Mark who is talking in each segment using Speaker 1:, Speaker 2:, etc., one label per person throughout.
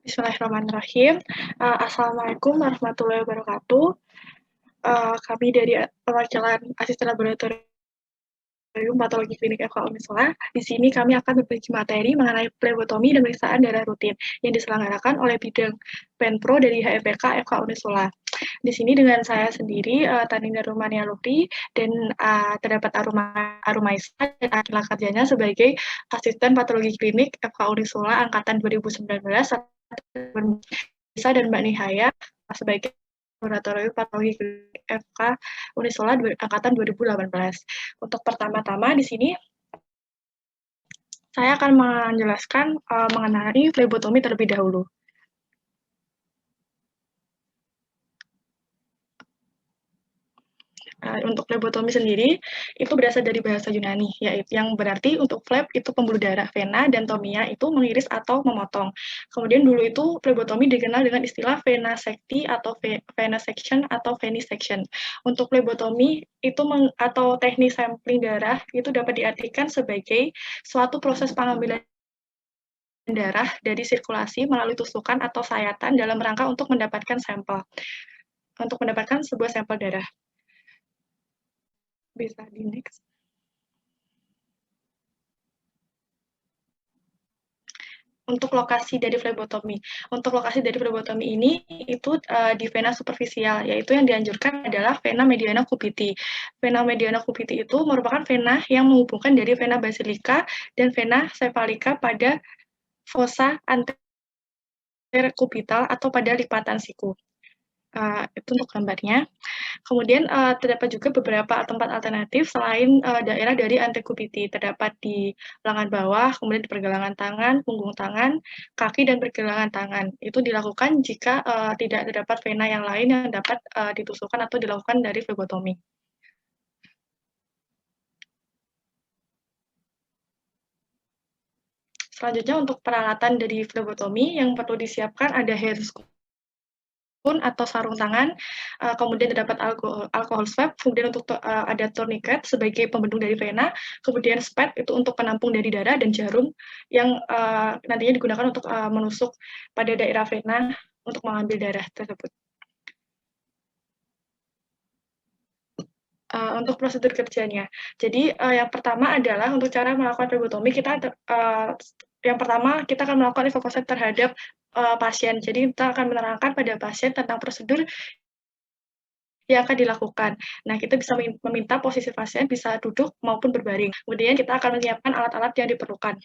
Speaker 1: Bismillahirrahmanirrahim. Assalamualaikum warahmatullahi wabarakatuh. Kami dari perwakilan asisten laboratorium patologi klinik FK Unisula. Di sini kami akan berbagi materi mengenai plebotomi dan pemeriksaan darah rutin yang diselenggarakan oleh bidang Penpro dari HFPK FK Unisula. Di sini dengan saya sendiri, Taninda Rumania Lukri, dan terdapat Arumaisa dan Akila Karjanya sebagai asisten patologi klinik FK Unisula angkatan 2019, dan Mbak Nihaya sebagai laboratorium patologi klinik FK Unisula angkatan 2018. Untuk pertama-tama di sini saya akan menjelaskan mengenai flebotomi terlebih dahulu. Untuk flebotomi sendiri itu berasal dari bahasa Yunani, yaitu yang berarti untuk fleb itu pembuluh darah, vena, dan tomia itu mengiris atau memotong. Kemudian dulu itu flebotomi dikenal dengan istilah venasekti atau venesection atau venesection. Untuk flebotomi itu atau teknik sampling darah itu dapat diartikan sebagai suatu proses pengambilan darah dari sirkulasi melalui tusukan atau sayatan dalam rangka untuk mendapatkan sebuah sampel darah. Bisa di next. Untuk lokasi dari flebotomi. Untuk lokasi dari flebotomi ini itu di vena superficial, yaitu yang dianjurkan adalah vena mediana cubitti. Vena mediana cubitti itu merupakan vena yang menghubungkan dari vena basilica dan vena cephalica pada fossa antercubital atau pada lipatan siku. Itu untuk gambarnya. Kemudian terdapat juga beberapa tempat alternatif selain daerah dari antekubiti. Terdapat di lengan bawah, kemudian di pergelangan tangan, punggung tangan, kaki, dan pergelangan tangan. Itu dilakukan jika tidak terdapat vena yang lain yang dapat ditusukkan atau dilakukan dari flebotomi. Selanjutnya untuk peralatan dari flebotomi yang perlu disiapkan ada handscoon atau sarung tangan, kemudian terdapat alkohol swab, kemudian untuk ada tourniquet sebagai pembendung dari vena, kemudian spad itu untuk penampung dari darah, dan jarum yang nantinya digunakan untuk menusuk pada daerah vena untuk mengambil darah tersebut. Untuk prosedur kerjanya. Jadi yang pertama adalah untuk cara melakukan flebotomi yang pertama kita akan melakukan evakuasi terhadap pasien. Jadi kita akan menerangkan pada pasien tentang prosedur yang akan dilakukan. Nah, kita bisa meminta posisi pasien bisa duduk maupun berbaring. Kemudian kita akan menyiapkan alat-alat yang diperlukan.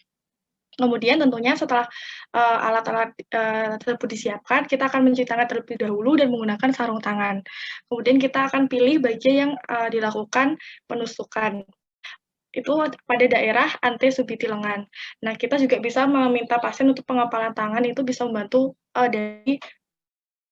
Speaker 1: Kemudian tentunya setelah alat-alat tersebut disiapkan, kita akan mencuci tangan terlebih dahulu dan menggunakan sarung tangan. Kemudian kita akan pilih bagian yang dilakukan penusukan. Itu pada daerah antesubiti lengan. Nah, kita juga bisa meminta pasien untuk pengepalan tangan, itu bisa membantu dari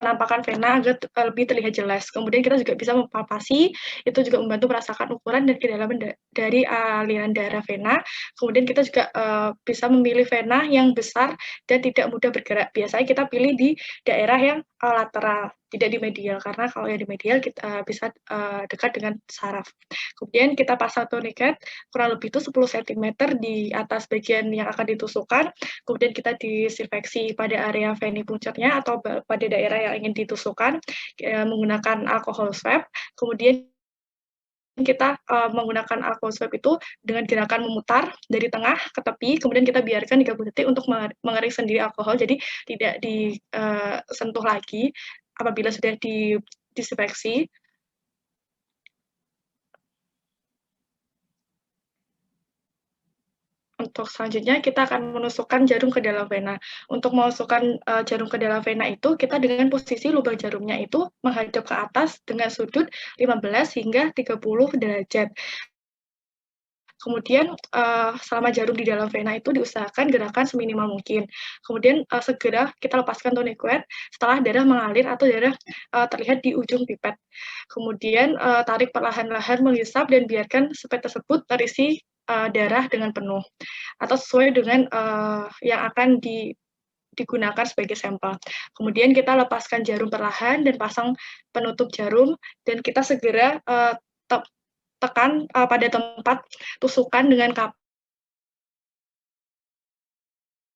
Speaker 1: penampakan vena agar lebih terlihat jelas. Kemudian kita juga bisa mempalpasi, itu juga membantu merasakan ukuran dan kedalaman dari aliran darah vena. Kemudian kita juga bisa memilih vena yang besar dan tidak mudah bergerak. Biasanya kita pilih di daerah yang lateral, tidak di medial, karena kalau yang di medial kita bisa dekat dengan saraf. Kemudian kita pasang tourniquet kurang lebih itu 10 cm di atas bagian yang akan ditusukkan. Kemudian kita disinfeksi pada area venipuncturnya atau pada daerah yang ingin ditusukkan menggunakan alkohol swab. Kemudian kita menggunakan alkohol swab itu dengan gerakan memutar dari tengah ke tepi, kemudian kita biarkan 30 detik untuk mengering sendiri alkohol, jadi tidak disentuh lagi apabila sudah disinfeksi. Untuk selanjutnya kita akan menusukkan jarum ke dalam vena. Untuk memasukkan jarum ke dalam vena itu, kita dengan posisi lubang jarumnya itu menghadap ke atas dengan sudut 15 hingga 30 derajat. Kemudian selama jarum di dalam vena itu diusahakan gerakan seminimal mungkin. Kemudian segera kita lepaskan tourniquet setelah darah mengalir atau darah terlihat di ujung pipet. Kemudian tarik perlahan-lahan menghisap dan biarkan pipet tersebut terisi darah dengan penuh atau sesuai dengan yang akan digunakan sebagai sampel. Kemudian kita lepaskan jarum perlahan dan pasang penutup jarum, dan kita segera tekan pada tempat tusukan dengan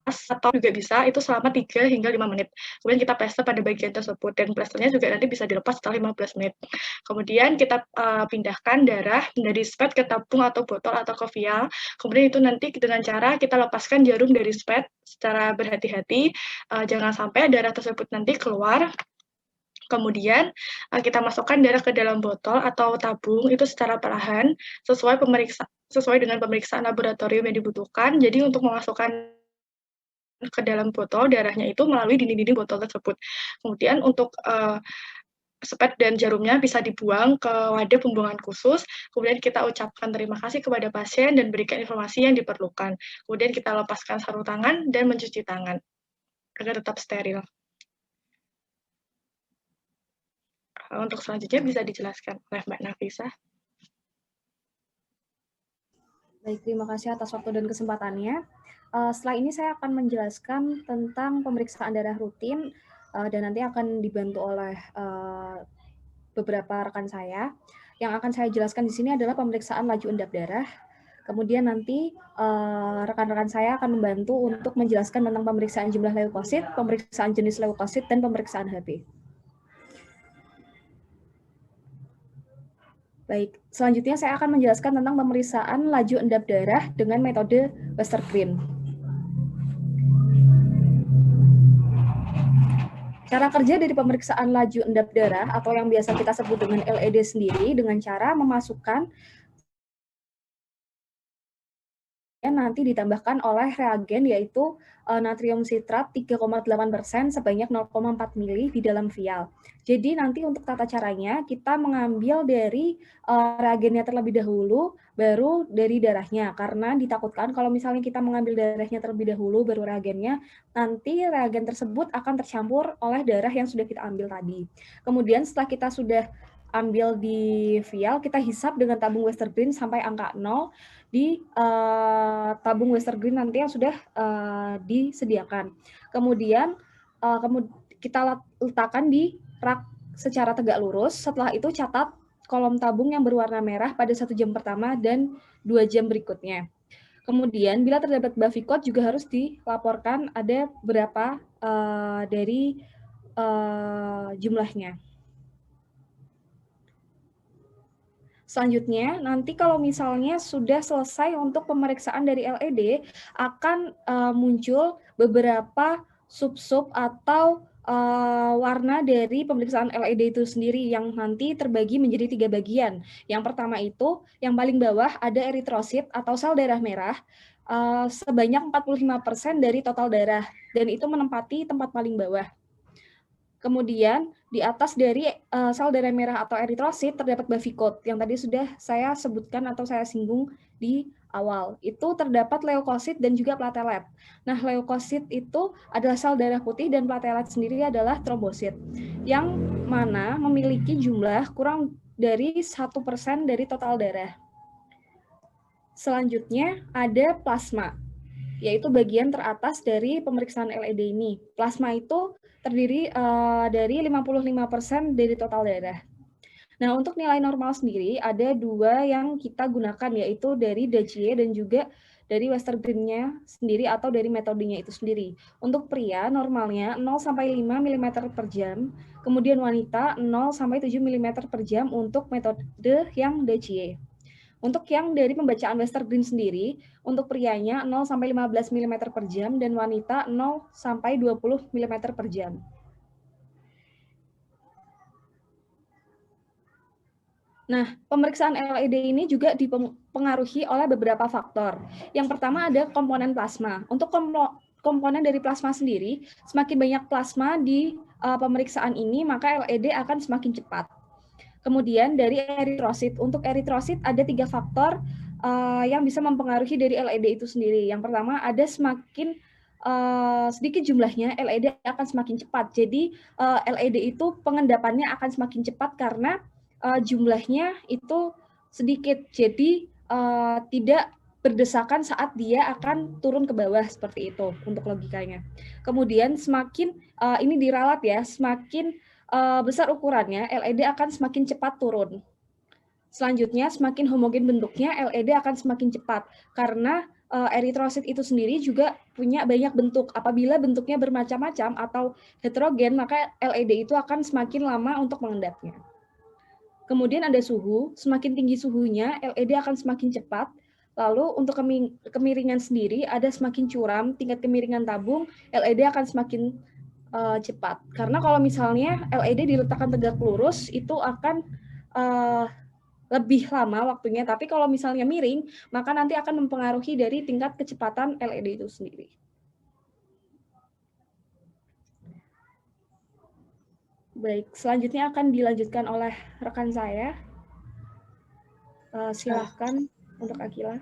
Speaker 1: atau juga bisa itu selama 3 hingga 5 menit. Kemudian kita plester pada bagian tersebut dan plesternya juga nanti bisa dilepas setelah 15 menit. Kemudian kita, pindahkan darah dari spet ke tabung atau botol atau ke vial. Kemudian itu nanti dengan cara kita lepaskan jarum dari spet secara berhati-hati, jangan sampai darah tersebut nanti keluar. Kemudian, kita masukkan darah ke dalam botol atau tabung itu secara perlahan sesuai dengan pemeriksaan laboratorium yang dibutuhkan. Jadi untuk memasukkan ke dalam botol darahnya itu melalui dinding-dinding botol tersebut. Kemudian untuk, spet dan jarumnya bisa dibuang ke wadah pembuangan khusus, kemudian kita ucapkan terima kasih kepada pasien dan berikan informasi yang diperlukan. Kemudian kita lepaskan sarung tangan dan mencuci tangan, agar tetap steril. Untuk selanjutnya bisa dijelaskan oleh Mbak Nafisa.
Speaker 2: Baik, terima kasih atas waktu dan kesempatannya. Setelah ini saya akan menjelaskan tentang pemeriksaan darah rutin dan nanti akan dibantu oleh beberapa rekan saya. Yang akan saya jelaskan di sini adalah pemeriksaan laju endap darah. Kemudian nanti rekan-rekan saya akan membantu untuk menjelaskan tentang pemeriksaan jumlah leukosit, pemeriksaan jenis leukosit, dan pemeriksaan HB. Baik, selanjutnya saya akan menjelaskan tentang pemeriksaan laju endap darah dengan metode Westergren. Cara kerja dari pemeriksaan laju endap darah atau yang biasa kita sebut dengan LED sendiri dengan cara memasukkan nanti ditambahkan oleh reagen yaitu natrium sitrat 3,8% sebanyak 0,4 mili di dalam vial. Jadi nanti untuk tata caranya kita mengambil dari reagennya terlebih dahulu baru dari darahnya karena ditakutkan kalau misalnya kita mengambil darahnya terlebih dahulu baru reagennya nanti reagen tersebut akan tercampur oleh darah yang sudah kita ambil tadi. Kemudian setelah kita sudah ambil di vial kita hisap dengan tabung Westergren sampai angka 0 di tabung Westergren nanti yang sudah disediakan. Kemudian kita letakkan di rak secara tegak lurus. Setelah itu catat kolom tabung yang berwarna merah pada 1 jam pertama dan 2 jam berikutnya. Kemudian bila terdapat Bavikot juga harus dilaporkan ada berapa dari jumlahnya. Selanjutnya, nanti kalau misalnya sudah selesai untuk pemeriksaan dari LED, akan muncul beberapa sub-sub atau warna dari pemeriksaan LED itu sendiri yang nanti terbagi menjadi 3 bagian. Yang pertama itu, yang paling bawah ada eritrosit atau sel darah merah, sebanyak 45% dari total darah, dan itu menempati tempat paling bawah. Kemudian di atas dari sel darah merah atau eritrosit terdapat Bavikot yang tadi sudah saya sebutkan atau saya singgung di awal. Itu terdapat leukosit dan juga platelet. Nah, leukosit itu adalah sel darah putih dan platelet sendiri adalah trombosit yang mana memiliki jumlah kurang dari 1% dari total darah. Selanjutnya ada plasma, yaitu bagian teratas dari pemeriksaan LED ini. Plasma itu terdiri dari 55% dari total darah. Nah, untuk nilai normal sendiri ada 2 yang kita gunakan, yaitu dari Dacier dan juga dari Westergren-nya sendiri atau dari metodenya itu sendiri. Untuk pria normalnya 0-5 mm per jam, kemudian wanita 0-7 mm per jam untuk metode yang Dacier. Untuk yang dari pembacaan Westergren sendiri, untuk prianya 0-15 mm per jam dan wanita 0-20 mm per jam. Nah, pemeriksaan LED ini juga dipengaruhi oleh beberapa faktor. Yang pertama ada komponen plasma. Untuk komponen dari plasma sendiri, semakin banyak plasma di pemeriksaan ini, maka LED akan semakin cepat. Kemudian dari eritrosit, untuk eritrosit ada 3 faktor yang bisa mempengaruhi dari LED itu sendiri. Yang pertama ada semakin sedikit jumlahnya, LED akan semakin cepat. Jadi LED itu pengendapannya akan semakin cepat karena jumlahnya itu sedikit. Jadi tidak berdesakan saat dia akan turun ke bawah seperti itu untuk logikanya. Kemudian semakin ini diralat ya, semakin besar ukurannya, LED akan semakin cepat turun. Selanjutnya, semakin homogen bentuknya, LED akan semakin cepat. Karena eritrosit itu sendiri juga punya banyak bentuk. Apabila bentuknya bermacam-macam atau heterogen, maka LED itu akan semakin lama untuk mengendapnya. Kemudian ada suhu, semakin tinggi suhunya, LED akan semakin cepat. Lalu untuk kemiringan sendiri, ada semakin curam, tingkat kemiringan tabung, LED akan semakin cepat. Karena kalau misalnya LED diletakkan tegak lurus, itu akan lebih lama waktunya, tapi kalau misalnya miring, maka nanti akan mempengaruhi dari tingkat kecepatan LED itu sendiri. Baik, selanjutnya akan dilanjutkan oleh rekan saya. Silahkan untuk Akila.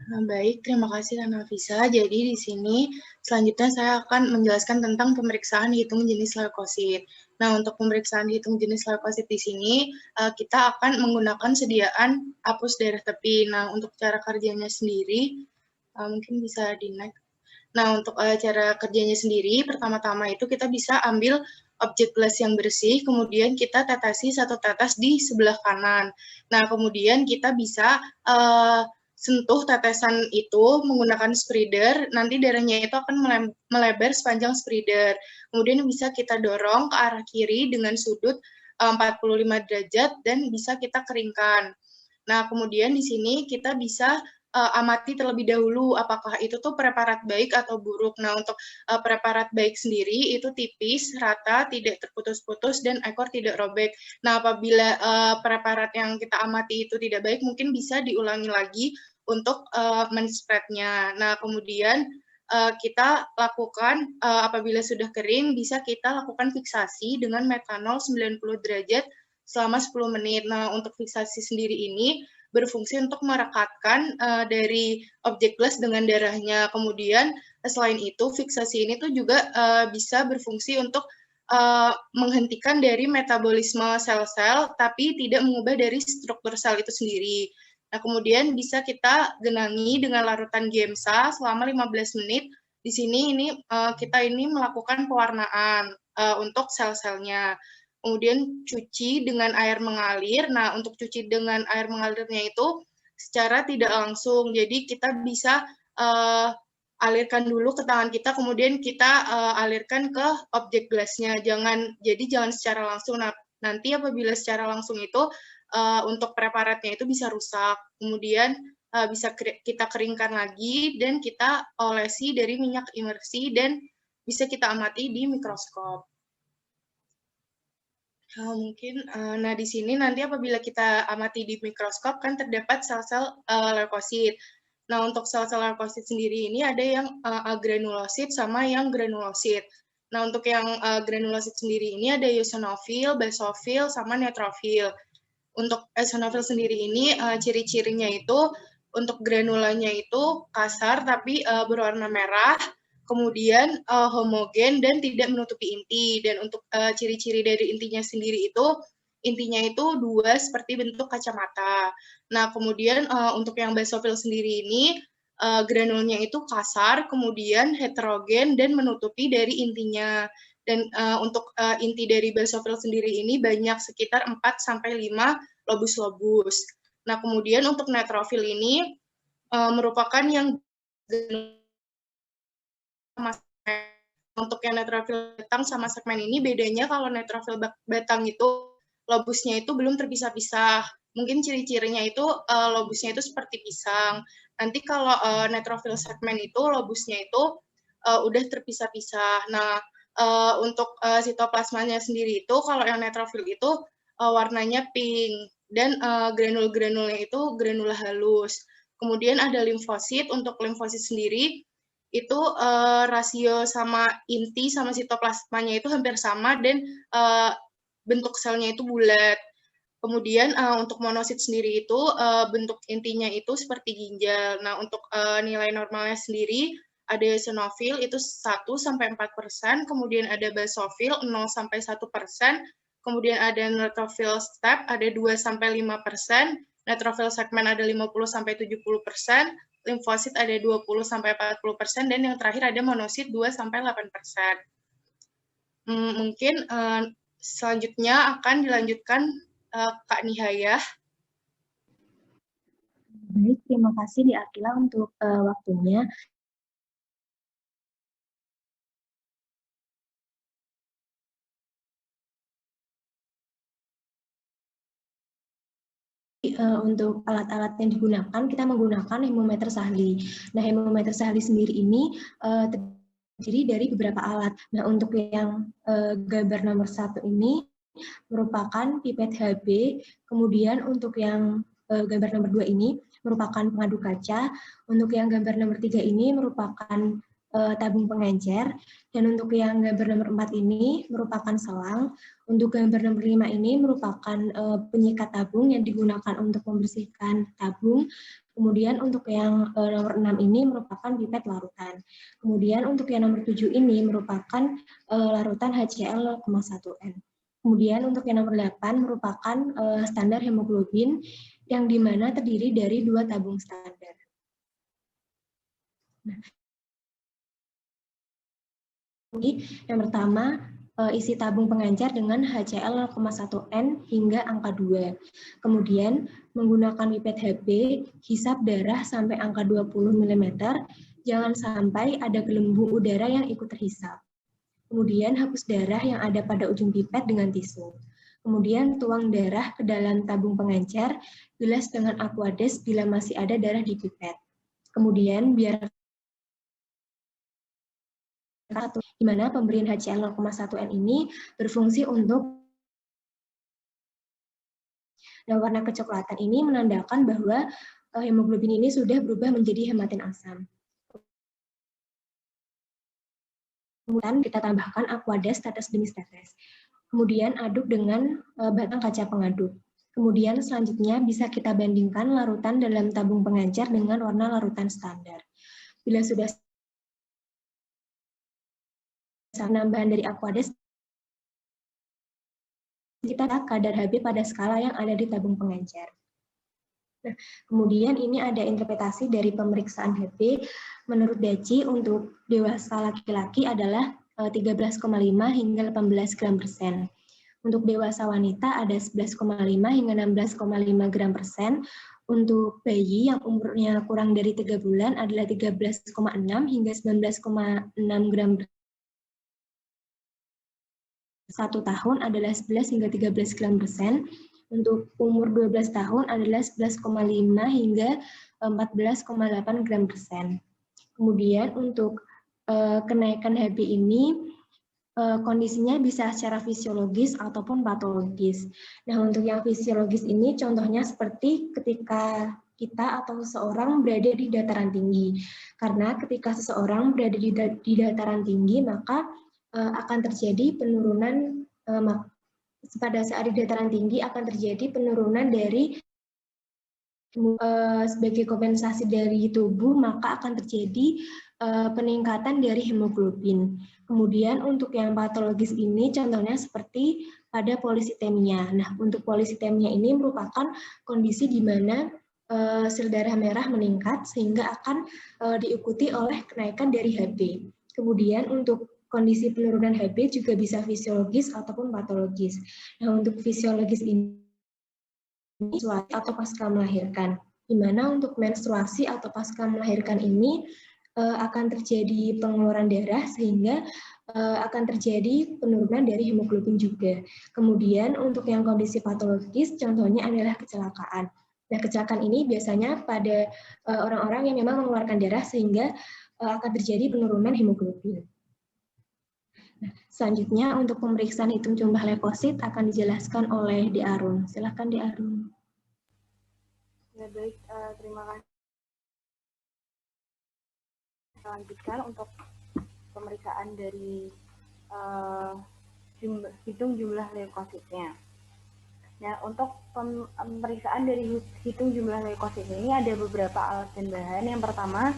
Speaker 3: Nah, baik, terima kasih Nafisa. Jadi di sini selanjutnya saya akan menjelaskan tentang pemeriksaan hitung jenis leukosit. Nah, untuk pemeriksaan hitung jenis leukosit di sini kita akan menggunakan sediaan apus darah tepi. Nah, untuk cara kerjanya sendiri mungkin bisa di-next. Nah, untuk cara kerjanya sendiri, pertama-tama itu kita bisa ambil objek gelas yang bersih, kemudian kita tetesi satu tetes di sebelah kanan. Nah, kemudian kita bisa sentuh tetesan itu menggunakan spreader, nanti darahnya itu akan melebar sepanjang spreader. Kemudian bisa kita dorong ke arah kiri dengan sudut 45 derajat dan bisa kita keringkan. Nah, kemudian di sini kita bisa amati terlebih dahulu apakah itu tuh preparat baik atau buruk. Nah, untuk preparat baik sendiri itu tipis, rata, tidak terputus-putus, dan ekor tidak robek. Nah, apabila preparat yang kita amati itu tidak baik, mungkin bisa diulangi lagi untuk men-spread-nya. Nah, kemudian kita lakukan apabila sudah kering, bisa kita lakukan fiksasi dengan metanol 90 derajat selama 10 menit. Nah, untuk fiksasi sendiri ini berfungsi untuk merekatkan dari objek gelas dengan darahnya. Kemudian selain itu, fiksasi ini tuh juga bisa berfungsi untuk menghentikan dari metabolisme sel-sel, tapi tidak mengubah dari struktur sel itu sendiri. Nah, kemudian bisa kita genangi dengan larutan GEMSA selama 15 menit. Di sini kita melakukan pewarnaan untuk sel-selnya. Kemudian cuci dengan air mengalir. Nah, untuk cuci dengan air mengalirnya itu secara tidak langsung. Jadi kita bisa alirkan dulu ke tangan kita, kemudian kita alirkan ke objek gelasnya. Jadi jangan secara langsung. Nah, nanti apabila secara langsung itu untuk preparatnya itu bisa rusak. Kemudian bisa kita keringkan lagi dan kita olesi dari minyak imersi dan bisa kita amati di mikroskop. Nah di sini nanti apabila kita amati di mikroskop kan terdapat sel-sel leukosit. Nah untuk sel-sel leukosit sendiri ini ada yang agranulosit sama yang granulosit. Nah untuk yang granulosit sendiri ini ada eosinofil, basofil, sama neutrofil. Untuk eosinofil sendiri ini ciri-cirinya itu untuk granulanya itu kasar tapi berwarna merah, kemudian homogen dan tidak menutupi inti. Dan untuk ciri-ciri dari intinya sendiri itu, intinya itu dua seperti bentuk kacamata. Nah, kemudian untuk yang basofil sendiri ini, granulnya itu kasar, kemudian heterogen dan menutupi dari intinya. Dan untuk inti dari basofil sendiri ini banyak sekitar 4-5 lobus-lobus. Nah, kemudian untuk neutrofil ini merupakan yang untuk yang neutrofil batang sama segmen ini bedanya kalau neutrofil batang itu lobusnya itu belum terpisah-pisah. Mungkin ciri-cirinya itu lobusnya itu seperti pisang. Nanti kalau neutrofil segmen itu lobusnya itu udah terpisah-pisah. Nah, untuk sitoplasmanya sendiri itu kalau yang neutrofil itu warnanya pink dan granul-granulnya itu granula halus. Kemudian ada limfosit. Untuk limfosit sendiri itu rasio sama inti sama sitoplasmanya itu hampir sama dan bentuk selnya itu bulat. Kemudian untuk monosit sendiri itu bentuk intinya itu seperti ginjal. Nah, untuk nilai normalnya sendiri ada eosinofil itu 1-4%, kemudian ada basofil 0-1%, kemudian ada neutrophil step ada 2-5%, neutrophil segmen ada 50-70%, limfosit ada 20-40%, dan yang terakhir ada monosit 2-8%. Mungkin selanjutnya akan dilanjutkan Kak Nihayah.
Speaker 4: Baik, terima kasih di Akila untuk waktunya. Untuk alat-alat yang digunakan, kita menggunakan hemometer Sahli. Nah, hemometer Sahli sendiri ini terdiri dari beberapa alat. Nah, untuk yang gambar nomor 1 ini merupakan pipet HB, kemudian untuk yang gambar nomor 2 ini merupakan pengaduk kaca, untuk yang gambar nomor 3 ini merupakan tabung pengencer, dan untuk yang gambar nomor 4 ini merupakan selang, untuk gambar nomor 5 ini merupakan penyikat tabung yang digunakan untuk membersihkan tabung, kemudian untuk yang nomor 6 ini merupakan pipet larutan. Kemudian untuk yang nomor 7 ini merupakan larutan HCl 0,1N. Kemudian untuk yang nomor 8 merupakan standar hemoglobin yang dimana terdiri dari 2 tabung standar. Nah, yang pertama, isi tabung pengencer dengan HCl 0,1N hingga angka 2. Kemudian menggunakan pipet HB, hisap darah sampai angka 20 mm, jangan sampai ada gelembung udara yang ikut terhisap. Kemudian hapus darah yang ada pada ujung pipet dengan tisu. Kemudian tuang darah ke dalam tabung pengencer, bilas dengan Aquades bila masih ada darah di pipet. Kemudian biarkan di mana pemberian HCl 0,1N ini berfungsi untuk warna kecoklatan ini menandakan bahwa hemoglobin ini sudah berubah menjadi hematin asam. Kemudian kita tambahkan Aquades tetes demi tetes. Kemudian aduk dengan batang kaca pengaduk. Kemudian selanjutnya bisa kita bandingkan larutan dalam tabung pengencer dengan warna larutan standar. Bila sudah penambahan dari Aquades, kita kadar HB pada skala yang ada di tabung pengencer. Nah, kemudian ini ada interpretasi dari pemeriksaan HB. Menurut Daci untuk dewasa laki-laki adalah 13,5 hingga 18 gram per sen. Untuk dewasa wanita ada 11,5 hingga 16,5 gram per sen. Untuk bayi yang umurnya kurang dari 3 bulan adalah 13,6 hingga 19,6 gram per sen. 1 tahun adalah 11 hingga 13 gram per sen. Untuk umur 12 tahun adalah 11,5 hingga 14,8 gram per sen. Kemudian untuk kenaikan HB ini kondisinya bisa secara fisiologis ataupun patologis. Nah, untuk yang fisiologis ini contohnya seperti ketika kita atau seseorang berada di dataran tinggi. Karena ketika seseorang berada di dataran tinggi, maka akan terjadi penurunan pada saat di dataran tinggi akan terjadi penurunan dari sebagai kompensasi dari tubuh, maka akan terjadi peningkatan dari hemoglobin. Kemudian untuk yang patologis ini contohnya seperti pada polisitemia. Nah, untuk polisitemia ini merupakan kondisi di mana sel darah merah meningkat sehingga akan diikuti oleh kenaikan dari HB. Kemudian untuk kondisi penurunan HB juga bisa fisiologis ataupun patologis. Nah, untuk fisiologis ini atau pasca melahirkan, di mana untuk menstruasi atau pasca melahirkan ini akan terjadi pengeluaran darah sehingga akan terjadi penurunan dari hemoglobin juga. Kemudian untuk yang kondisi patologis contohnya adalah kecelakaan. Nah, kecelakaan ini biasanya pada orang-orang yang memang mengeluarkan darah sehingga akan terjadi penurunan hemoglobin. Nah, selanjutnya untuk pemeriksaan hitung jumlah leukosit akan dijelaskan oleh Di Arun. Silakan Di Arun.
Speaker 5: Ya, baik, terima kasih. Kita lanjutkan untuk pemeriksaan dari hitung jumlah leukositnya. Nah, untuk pemeriksaan dari hitung jumlah leukosit ini ada beberapa alat dan bahan. Yang pertama,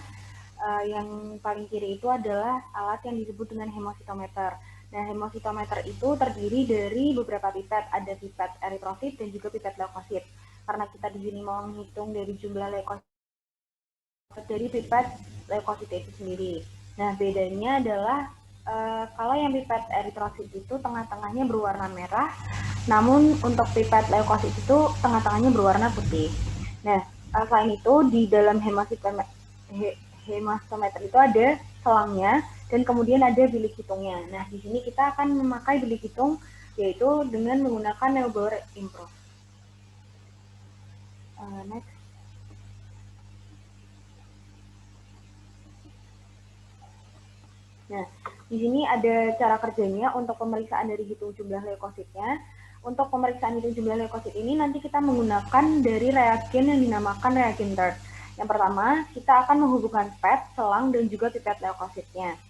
Speaker 5: yang paling kiri itu adalah alat yang disebut dengan hemositometer. Nah, hemositometer itu terdiri dari beberapa pipet, ada pipet eritrosit dan juga pipet leukosit. Karena kita di sini mau menghitung dari jumlah leukosit dari pipet leukosit itu sendiri. Nah, bedanya adalah kalau yang pipet eritrosit itu tengah-tengahnya berwarna merah, namun untuk pipet leukosit itu tengah-tengahnya berwarna putih. Nah, selain itu di dalam hemastometer itu ada selangnya dan kemudian ada bilik hitungnya. Nah, di sini kita akan memakai bilik hitung yaitu dengan menggunakan Neubauer Improve. Next. Nah, di sini ada cara kerjanya untuk pemeriksaan dari hitung jumlah leukositnya. Untuk pemeriksaan hitung jumlah leukosit ini nanti kita menggunakan dari reagen yang dinamakan reagen TERT. Yang pertama, kita akan menghubungkan pet, selang, dan juga pipet leukositnya.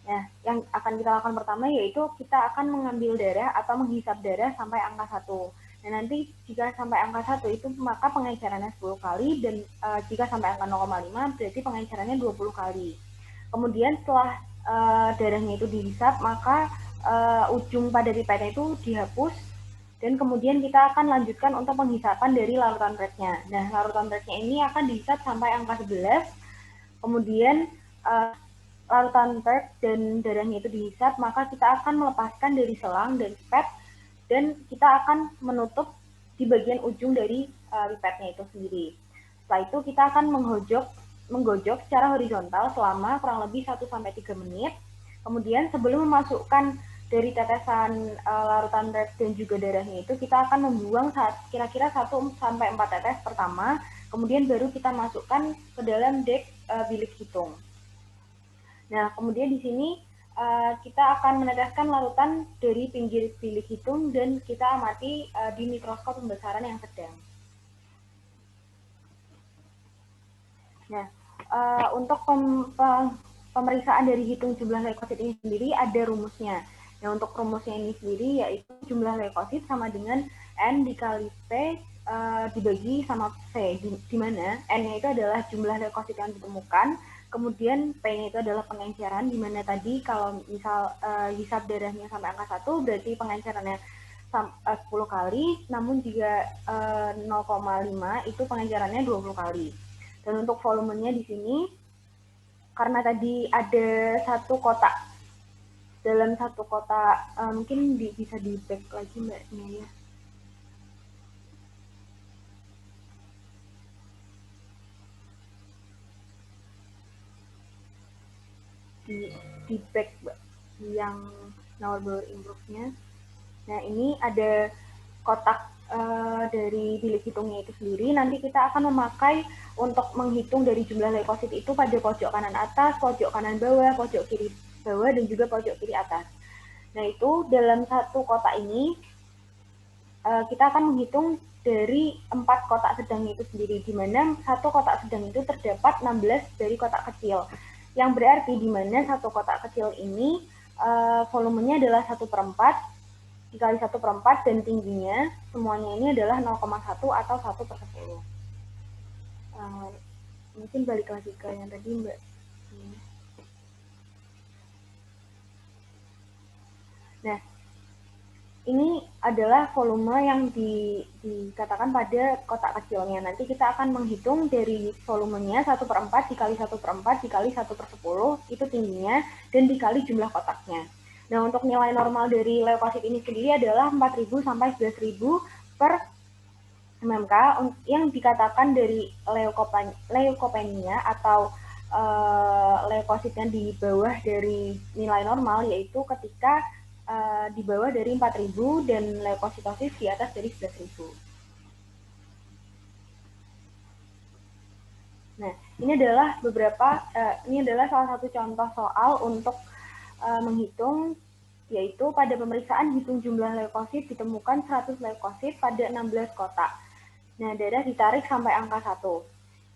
Speaker 5: Nah, yang akan kita lakukan pertama yaitu kita akan mengambil darah atau menghisap darah sampai angka 1. Nah, nanti jika sampai angka 1 itu maka pengencerannya 10 kali dan jika sampai angka 0,5 berarti pengencerannya 20 kali. Kemudian setelah darahnya itu dihisap, maka ujung pada pipetnya itu dihapus dan kemudian kita akan lanjutkan untuk penghisapan dari larutan PET-nya. Nah, larutan PET-nya ini akan dihisap sampai angka 11. Kemudian larutan PET dan darahnya itu dihisap, maka kita akan melepaskan dari selang dan pipet dan kita akan menutup di bagian ujung dari pipetnya itu sendiri. Setelah itu kita akan menggojok secara horizontal selama kurang lebih 1-3 menit. Kemudian sebelum memasukkan dari tetesan larutan PET dan juga darahnya itu, kita akan membuang kira-kira 1-4 tetes pertama, kemudian baru kita masukkan ke dalam dek bilik hitung. Nah, kemudian di sini kita akan meneteskan larutan dari pinggir bilik hitung dan kita amati di mikroskop pembesaran yang sedang. Nah, untuk pemeriksaan dari hitung jumlah leukosit ini sendiri ada rumusnya. Nah, untuk rumusnya ini sendiri yaitu jumlah leukosit sama dengan N dikali P dibagi sama C, di mana N-nya itu adalah jumlah leukosit yang ditemukan, kemudian P-nya itu adalah pengenceran, di mana tadi kalau misal hisap darahnya sampai angka 1, berarti pengencerannya 10 kali, namun jika 0,5 itu pengencerannya 20 kali. Dan untuk volumenya di sini, karena tadi ada satu kotak, dalam satu kotak, mungkin bisa di back lagi Mbak Nia. Di back yang Neubauer Improve-nya. Nah, ini ada kotak dari bilik hitungnya itu sendiri. Nanti kita akan memakai untuk menghitung dari jumlah leukosit itu pada pojok kanan atas, pojok kanan bawah, pojok kiri bawah, dan juga pojok kiri atas. Nah, itu dalam satu kotak ini kita akan menghitung dari 4 kotak sedang itu sendiri, di mana satu kotak sedang itu terdapat 16 dari kotak kecil. Yang berarti di mana satu kotak kecil ini volumenya adalah 1/4 dikali 1/4 dan tingginya semuanya ini adalah 0,1 atau 1/10. Mungkin balik lagi ke yang tadi Mbak. Nah, ini adalah volume yang dikatakan pada kotak kecilnya. Nanti kita akan menghitung dari volumenya 1/4 dikali 1/4 dikali 1/10 itu tingginya dan dikali jumlah kotaknya. Nah, untuk nilai normal dari leukosit ini sendiri adalah 4.000 sampai 11.000 per mmK yang dikatakan dari leukopenia atau leukositnya di bawah dari nilai normal, yaitu ketika di bawah dari 4.000 dan leukositosis di atas dari 11.000. Nah, ini adalah salah satu contoh soal untuk menghitung, yaitu pada pemeriksaan hitung jumlah leukosit ditemukan 100 leukosit pada 16 kotak. Nah, darah ditarik sampai angka 1.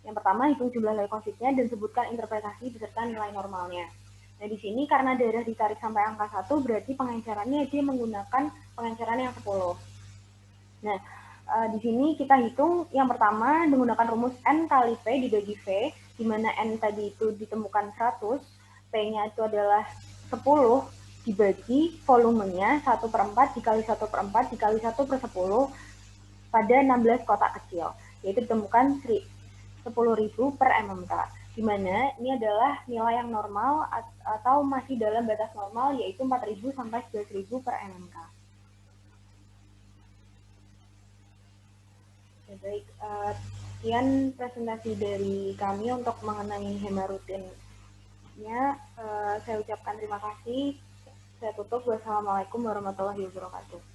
Speaker 5: Yang pertama, hitung jumlah leukositnya dan sebutkan interpretasi beserta nilai normalnya. Nah, di sini karena darah ditarik sampai angka 1, berarti pengencerannya dia menggunakan pengenceran yang 10. Nah, di sini kita hitung yang pertama menggunakan rumus N kali P dibagi V, di mana N tadi itu ditemukan 100, P-nya itu adalah 10 dibagi volumenya 1/4 dikali 1/4 dikali 1/10 pada 16 kotak kecil, yaitu ditemukan 10.000 per mmK, di mana ini adalah nilai yang normal atau masih dalam batas normal, yaitu 4.000 sampai 11.000 per mmK. Baik, sekian presentasi dari kami untuk mengenai hemarutinnya. Saya ucapkan terima kasih. Saya tutup. Wassalamualaikum warahmatullahi wabarakatuh.